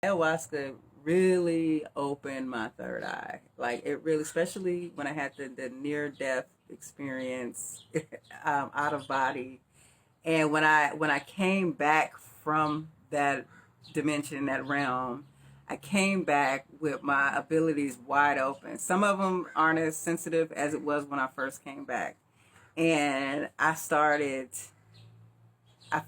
Ayahuasca really opened my third eye. Like it really, especially when I had the near death experience, out of body. And when I came back from that dimension, that realm, I came back with my abilities wide open. Some of them aren't as sensitive as it was when I first came back. And I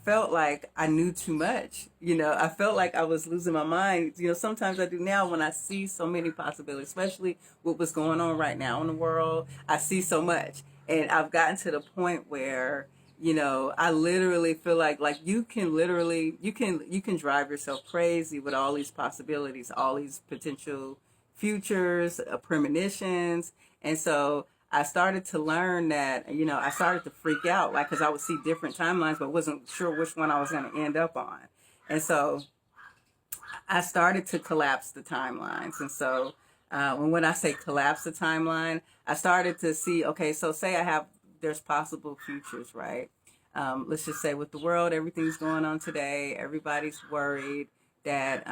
felt like I knew too much. I felt like I was losing my mind. Sometimes I do now when I see so many possibilities, especially with what's going on right now in the world. I see so much. And I've gotten to the point where, I literally feel like you can drive yourself crazy with all these possibilities, all these potential futures, premonitions. And so I started to learn that, I started to freak out, like, because I would see different timelines, but wasn't sure which one I was going to end up on. And so I started to collapse the timelines. And so when I say collapse the timeline, I started to see, okay, so say there's possible futures, right? Let's just say with the world, everything's going on today. Everybody's worried that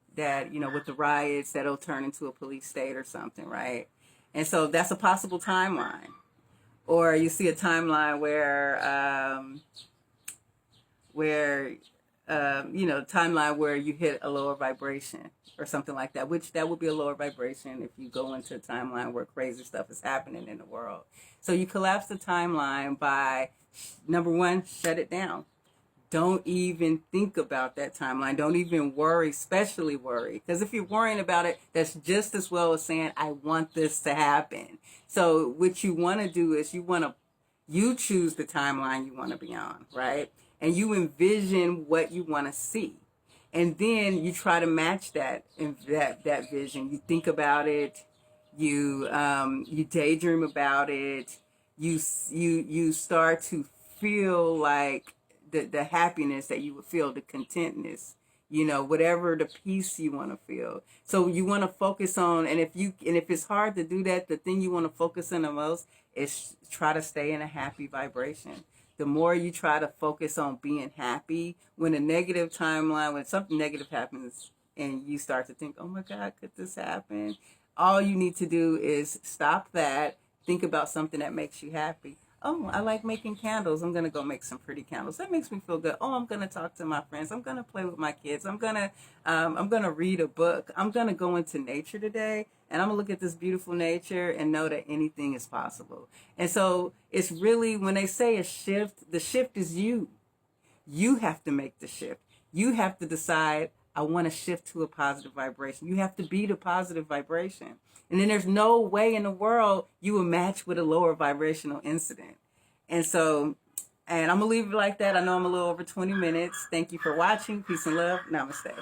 with the riots, that'll turn into a police state or something, right? And so that's a possible timeline. Or you see a timeline where timeline where you hit a lower vibration or something like that, which that would be a lower vibration if you go into a timeline where crazy stuff is happening in the world. So you collapse the timeline by, number one, shut it down. Don't even think about that timeline. Don't even worry, especially worry. Because if you're worrying about it, that's just as well as saying, I want this to happen. So what you want to do is you choose the timeline you want to be on, right? And you envision what you want to see. And then you try to match that vision. You think about it. You daydream about it. You start to feel like the happiness that you would feel, the contentness, whatever the peace you want to feel. So you want to focus on, and if it's hard to do that, the thing you want to focus on the most is try to stay in a happy vibration. The more you try to focus on being happy, when when something negative happens and you start to think, oh my God, could this happen? All you need to do is stop that, think about something that makes you happy. Oh, I like making candles. I'm going to go make some pretty candles. That makes me feel good. Oh, I'm going to talk to my friends. I'm going to play with my kids. I'm going to read a book. I'm going to go into nature today, and I'm going to look at this beautiful nature and know that anything is possible. And so it's really, when they say a shift, the shift is you. You have to make the shift. You have to decide, I want to shift to a positive vibration. You have to be the positive vibration. And then there's no way in the world you will match with a lower vibrational incident. And so, and I'm going to leave it like that. I know I'm a little over 20 minutes. Thank you for watching. Peace and love. Namaste.